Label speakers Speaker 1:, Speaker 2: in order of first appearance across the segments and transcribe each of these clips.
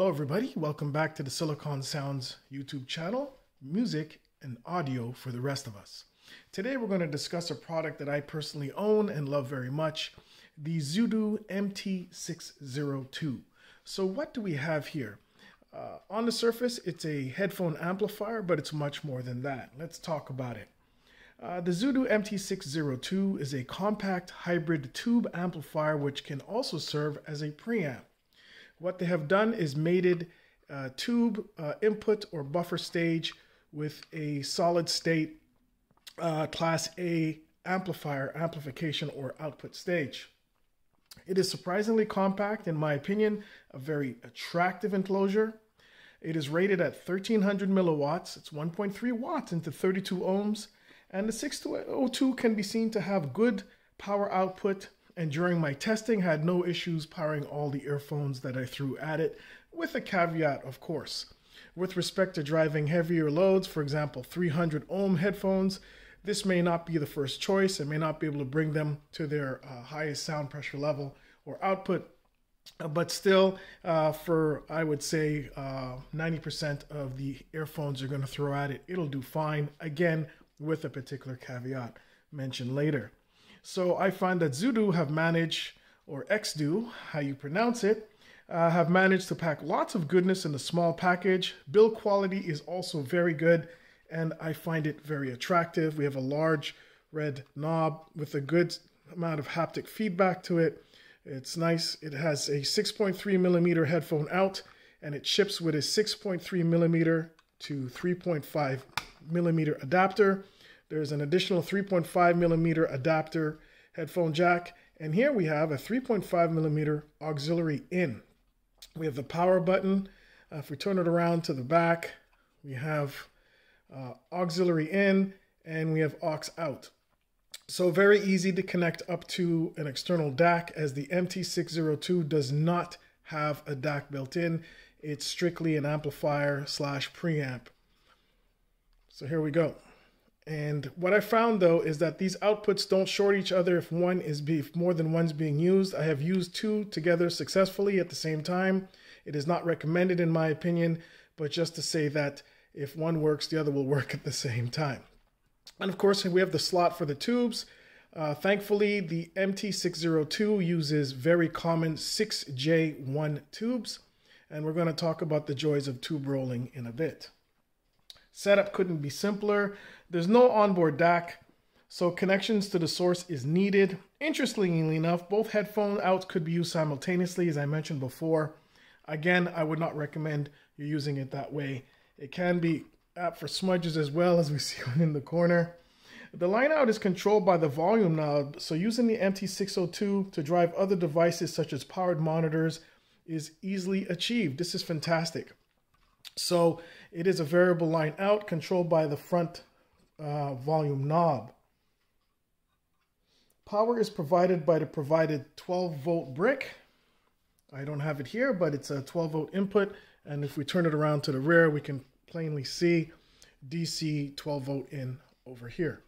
Speaker 1: Hello everybody, welcome back to the Silicon Sounds YouTube channel, music and audio for the rest of us. Today we're going to discuss a product that I personally own and love very much, the Xduoo MT-602. So what do we have here? On the surface, it's a headphone amplifier, but it's much more than that. Let's talk about it. The Xduoo MT-602 is a compact hybrid tube amplifier which can also serve as a preamp. What they have done is mated tube input or buffer stage with a solid state class A amplification or output stage. It is surprisingly compact, in my opinion, a very attractive enclosure. It is rated at 1300 milliwatts. It's 1.3 watts into 32 ohms. And the 602 can be seen to have good power output, and during my testing had no issues powering all the earphones that I threw at it, with a caveat of course. With respect to driving heavier loads, for example 300 ohm headphones, this may not be the first choice and may not be able to bring them to their highest sound pressure level or output. But still, for I would say 90% of the earphones you're going to throw at it, it'll do fine, again with a particular caveat mentioned later. So I find that Xduoo have managed, or Xduoo, how you pronounce it, have managed to pack lots of goodness in a small package. Build quality is also very good, and I find it very attractive. We have a large red knob with a good amount of haptic feedback to it. It's nice. It has a 6.3 millimeter headphone out, and it ships with a 6.3 millimeter to 3.5 millimeter adapter. There's an additional 3.5 millimeter adapter headphone jack, and here we have a 3.5 millimeter auxiliary in. We have the power button. If we turn it around to the back, we have auxiliary in and we have aux out. So very easy to connect up to an external DAC, as the MT-602 does not have a DAC built in. It's strictly an amplifier slash preamp. So here we go. And what I found though is that these outputs don't short each other if more than one's being used. I have used two together successfully at the same time. It is not recommended in my opinion, but just to say that if one works, the other will work at the same time. And of course, we have the slot for the tubes. Thankfully, the MT-602 uses very common 6J1 tubes, and we're going to talk about the joys of tube rolling in a bit. Setup couldn't be simpler. There's no onboard DAC, so connections to the source is needed. Interestingly enough, both headphone outs could be used simultaneously, as I mentioned before. Again, I would not recommend you using it that way. It can be apt for smudges as well, as we see in the corner. The line out is controlled by the volume knob, so using the MT-602 to drive other devices such as powered monitors is easily achieved. This is fantastic. So it is a variable line out controlled by the front volume knob. Power is provided by the provided 12-volt brick. I don't have it here, but it's a 12-volt input, and if we turn it around to the rear, we can plainly see DC 12-volt in over here.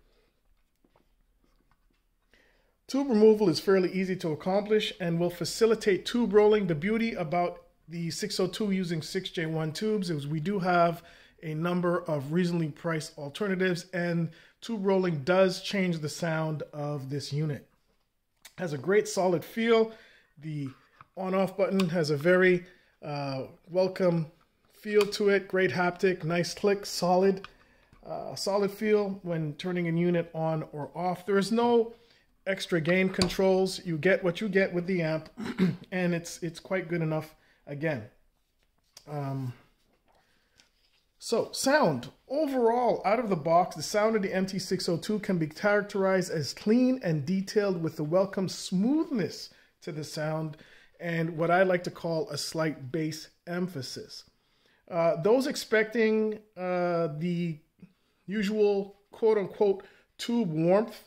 Speaker 1: Tube removal is fairly easy to accomplish and will facilitate tube rolling. The beauty about the 602 using 6J1 tubes is we do have a number of reasonably priced alternatives, and tube rolling does change the sound of this unit. It has a great solid feel. The on-off button has a very welcome feel to it. Great haptic, nice click, solid feel when turning a unit on or off. There is no extra gain controls. You get what you get with the amp, and it's quite good enough again. So sound. Overall, out of the box, the sound of the MT-602 can be characterized as clean and detailed with the welcome smoothness to the sound and what I like to call a slight bass emphasis. Those expecting the usual quote-unquote tube warmth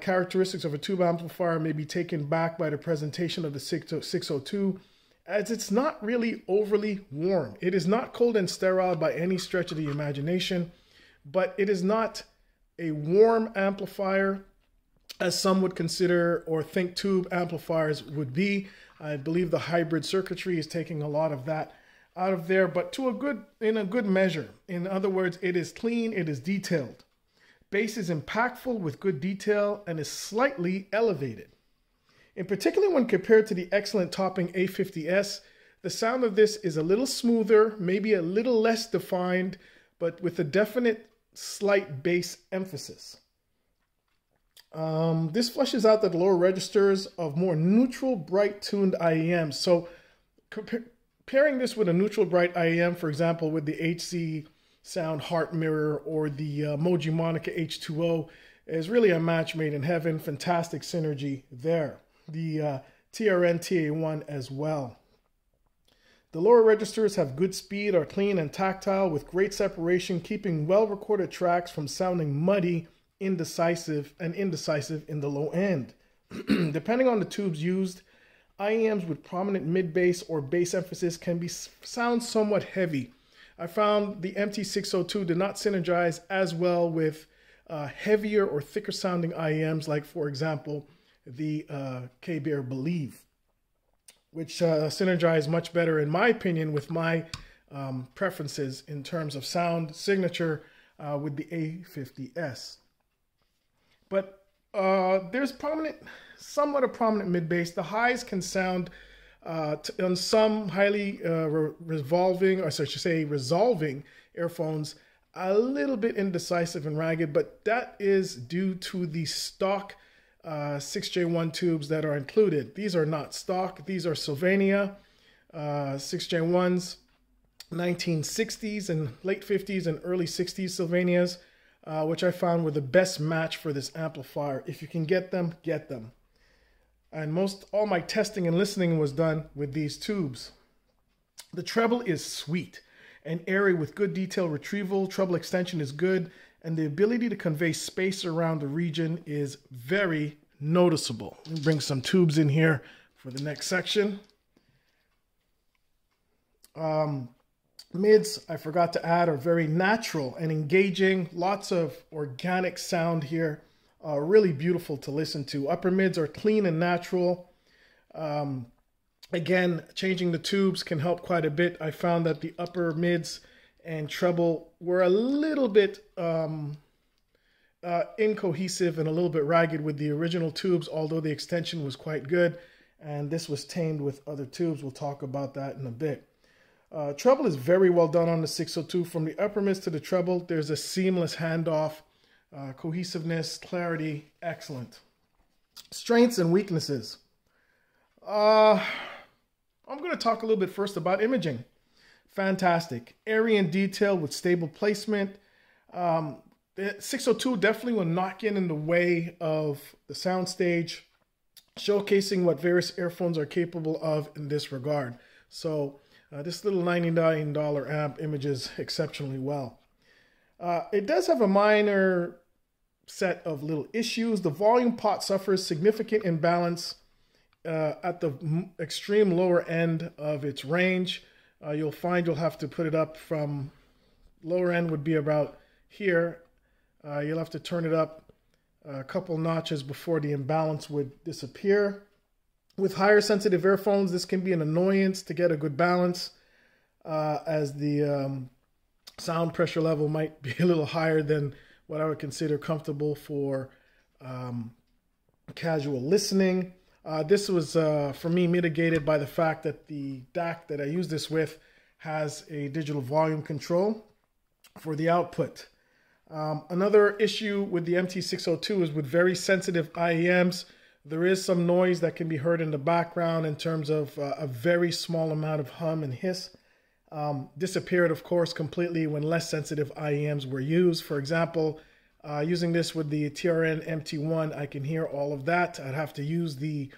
Speaker 1: characteristics of a tube amplifier may be taken back by the presentation of the 602, as it's not really overly warm. It is not cold and sterile by any stretch of the imagination, but it is not a warm amplifier as some would consider or think tube amplifiers would be. I believe the hybrid circuitry is taking a lot of that out of there, but in a good measure. In other words, it is clean, it is detailed. Bass is impactful with good detail and is slightly elevated. In particular, when compared to the excellent topping A50S, the sound of this is a little smoother, maybe a little less defined, but with a definite slight bass emphasis. This flushes out the lower registers of more neutral, bright tuned IEMs. So pairing this with a neutral, bright IEM, for example, with the HC Sound Heart Mirror or the Moji Monica H2O, is really a match made in heaven. Fantastic synergy there. The TRN TA1 as well. The lower registers have good speed, are clean and tactile with great separation, keeping well-recorded tracks from sounding muddy, indecisive in the low end. Depending on the tubes used, IEMs with prominent mid-bass or bass emphasis can sound somewhat heavy. I found the MT-602 did not synergize as well with heavier or thicker sounding IEMs, like for example, the K-Bear Believe, which synergize much better, in my opinion, with my preferences in terms of sound signature with the A50S. But there's somewhat a prominent mid-bass. The highs can sound on some highly resolving earphones a little bit indecisive and ragged, but that is due to the stock 6J1 tubes that are included. These are not stock. These are Sylvania 6J1s, 1960s and late 50s and early 60s Sylvanias, which I found were the best match for this amplifier. If you can get them, get them. And all my testing and listening was done with these tubes. The treble is sweet and airy with good detail retrieval. Treble extension is good, and the ability to convey space around the region is very noticeable. Let me bring some tubes in here for the next section. Mids, I forgot to add, are very natural and engaging. Lots of organic sound here. Really beautiful to listen to. Upper mids are clean and natural. Again, changing the tubes can help quite a bit. I found that the upper mids and treble were a little bit incohesive and a little bit ragged with the original tubes, although the extension was quite good. And this was tamed with other tubes. We'll talk about that in a bit. Treble is very well done on the 602. From the upper mids to the treble, there's a seamless handoff. Cohesiveness, clarity, excellent. Strengths and weaknesses. I'm going to talk a little bit first about imaging. Fantastic. Airy and detailed with stable placement. The 602 definitely will not get in the way of the soundstage, showcasing what various earphones are capable of in this regard. So this little $99 amp images exceptionally well. It does have a minor set of little issues. The volume pot suffers significant imbalance at the extreme lower end of its range. You'll find you'll have to put it up from lower end would be about here. You'll have to turn it up a couple notches before the imbalance would disappear. With higher sensitive earphones, this can be an annoyance to get a good balance, as the sound pressure level might be a little higher than what I would consider comfortable for casual listening. This was, for me, mitigated by the fact that the DAC that I use this with has a digital volume control for the output. Another issue with the MT-602 is with very sensitive IEMs, there is some noise that can be heard in the background in terms of a very small amount of hum and hiss. Disappeared, of course, completely when less sensitive IEMs were used. For example, using this with the TRN MT1, I can hear all of that. I'd have to use the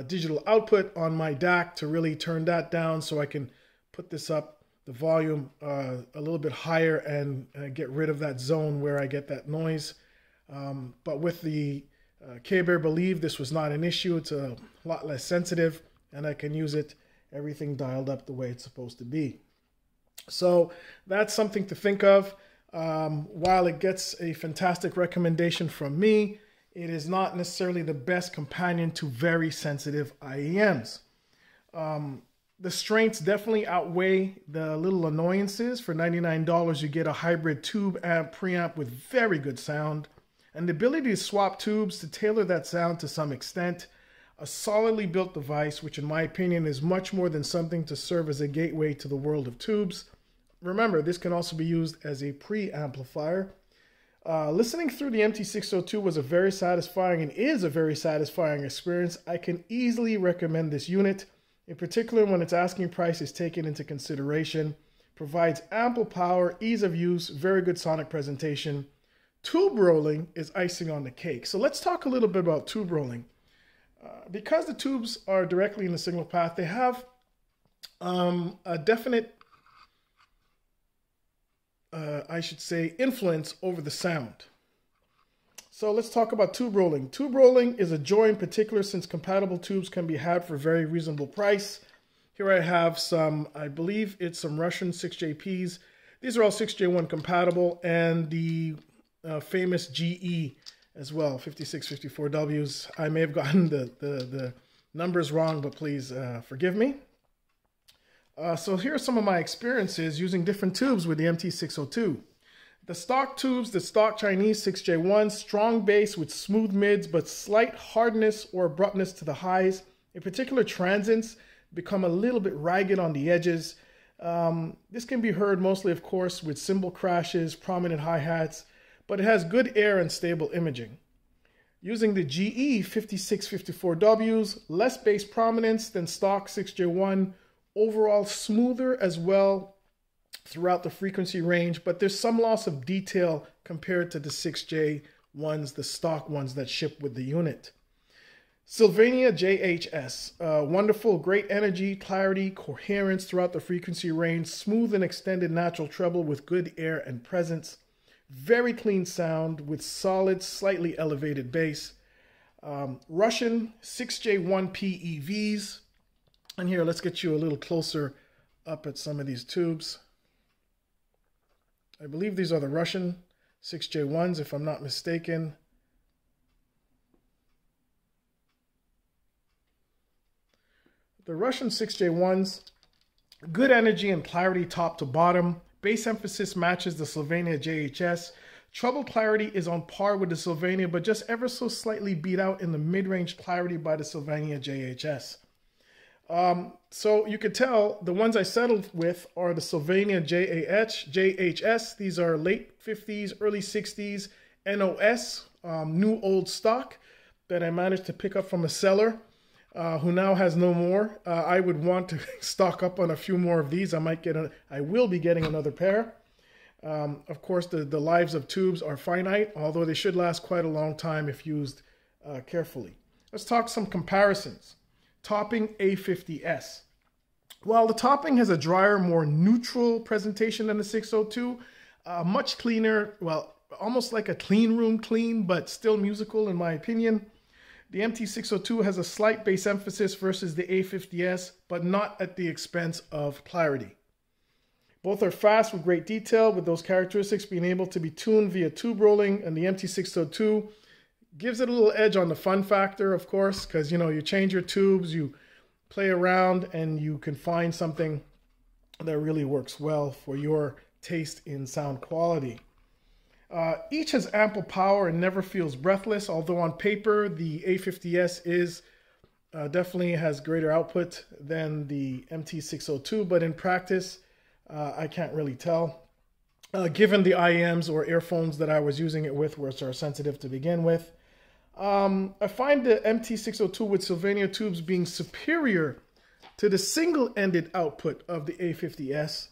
Speaker 1: digital output on my DAC to really turn that down so I can put this up, the volume a little bit higher and get rid of that zone where I get that noise. But with the K-Bear Believe, this was not an issue. It's a lot less sensitive and I can use it, everything dialed up the way it's supposed to be. So that's something to think of. While it gets a fantastic recommendation from me, it is not necessarily the best companion to very sensitive IEMs. The strengths definitely outweigh the little annoyances. For $99, you get a hybrid tube amp preamp with very good sound and the ability to swap tubes to tailor that sound to some extent. A solidly built device, which in my opinion is much more than something to serve as a gateway to the world of tubes. Remember, this can also be used as a preamplifier. Listening through the MT-602 was a very satisfying and is a very satisfying experience. I can easily recommend this unit, in particular when its asking price is taken into consideration. Provides ample power, ease of use, very good sonic presentation. Tube rolling is icing on the cake. So let's talk a little bit about tube rolling. Because the tubes are directly in the signal path, they have a definite, I should say, influence over the sound. So let's talk about tube rolling. Tube rolling is a joy in particular since compatible tubes can be had for a very reasonable price. Here I have some, I believe it's some Russian 6JPs. These are all 6J1 compatible, and the famous GE as well, 5654Ws. I may have gotten the numbers wrong, but please forgive me. So here are some of my experiences using different tubes with the MT-602. The stock tubes, the stock Chinese 6J1, strong bass with smooth mids, but slight hardness or abruptness to the highs. In particular, transients become a little bit ragged on the edges. This can be heard mostly, of course, with cymbal crashes, prominent hi-hats, but it has good air and stable imaging. Using the GE 5654Ws, less bass prominence than stock 6J1, overall smoother as well throughout the frequency range, but there's some loss of detail compared to the 6J1s, the stock ones that ship with the unit. Sylvania JHS, wonderful, great energy, clarity, coherence throughout the frequency range, smooth and extended natural treble with good air and presence, very clean sound with solid, slightly elevated bass. Russian 6J1 PEVs, and here let's get you a little closer up at some of these tubes. I believe these are the Russian 6J1s, if I'm not mistaken. The Russian 6J1s, good energy and clarity top to bottom. Bass emphasis matches the Sylvania JHS. Treble clarity is on par with the Sylvania, but just ever so slightly beat out in the mid-range clarity by the Sylvania JHS. So you could tell the ones I settled with are the Sylvania JHS. These are late 50s, early 60s, NOS, new old stock that I managed to pick up from a seller who now has no more. I would want to stock up on a few more of these. I will be getting another pair. Of course, the lives of tubes are finite, although they should last quite a long time if used carefully. Let's talk some comparisons. Topping A50S. While the topping has a drier, more neutral presentation than the 602, much cleaner, well, almost like a clean room clean, but still musical in my opinion. The MT-602 has a slight bass emphasis versus the A50S, but not at the expense of clarity. Both are fast with great detail, with those characteristics being able to be tuned via tube rolling, and the MT-602 gives it a little edge on the fun factor, of course, because, you know, you change your tubes, you play around, and you can find something that really works well for your taste in sound quality. Each has ample power and never feels breathless, although on paper, the A50S is definitely has greater output than the MT-602, but in practice, I can't really tell. Given the IEMs or earphones that I was using it with, which are sensitive to begin with. I find the MT-602 with Sylvania tubes being superior to the single-ended output of the A50S,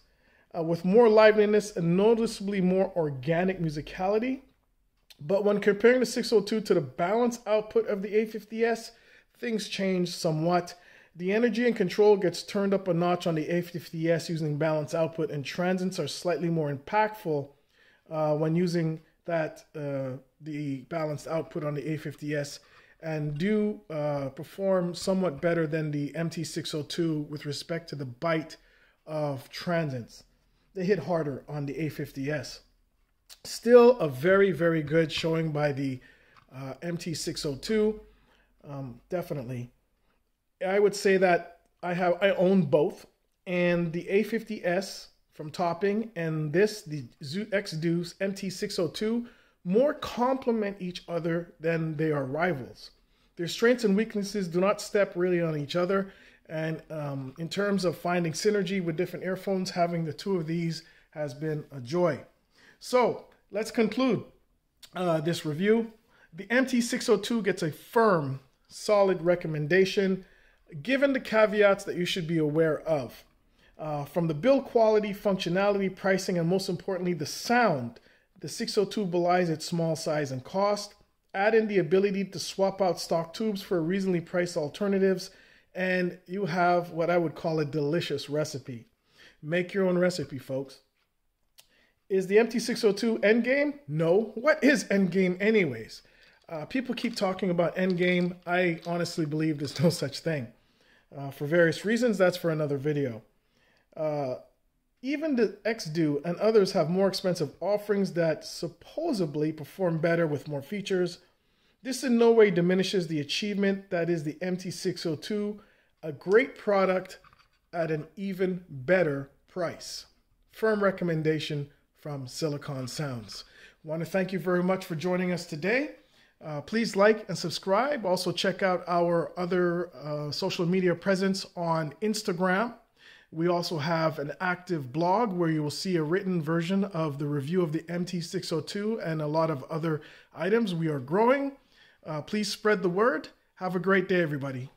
Speaker 1: with more liveliness and noticeably more organic musicality. But when comparing the 602 to the balanced output of the A50S, things change somewhat. The energy and control gets turned up a notch on the A50S using balanced output, and transients are slightly more impactful when using that the balanced output on the A50S, and do perform somewhat better than the MT-602 with respect to the bite of transients. They hit harder on the A50S. Still a very, very good showing by the MT-602, definitely. I would say that I own both, and the A50S from Topping and the Xduoo MT-602 more complement each other than they are rivals. Their strengths and weaknesses do not step really on each other, and in terms of finding synergy with different earphones, having the two of these has been a joy. So let's conclude this review. The MT-602 gets a firm, solid recommendation, given the caveats that you should be aware of. From the build quality, functionality, pricing, and most importantly, the sound, the 602 belies its small size and cost. Add in the ability to swap out stock tubes for reasonably priced alternatives, and you have what I would call a delicious recipe. Make your own recipe, folks. Is the MT-602 endgame? No. What is endgame anyways? People keep talking about endgame. I honestly believe there's no such thing. For various reasons, that's for another video. Even the Xduoo and others have more expensive offerings that supposedly perform better with more features. This in no way diminishes the achievement that is the MT-602, a great product at an even better price. Firm recommendation from Silicon Sounds. I want to thank you very much for joining us today. Please like and subscribe. Also check out our other social media presence on Instagram. We also have an active blog where you will see a written version of the review of the MT-602 and a lot of other items. We are growing. Please spread the word. Have a great day, everybody.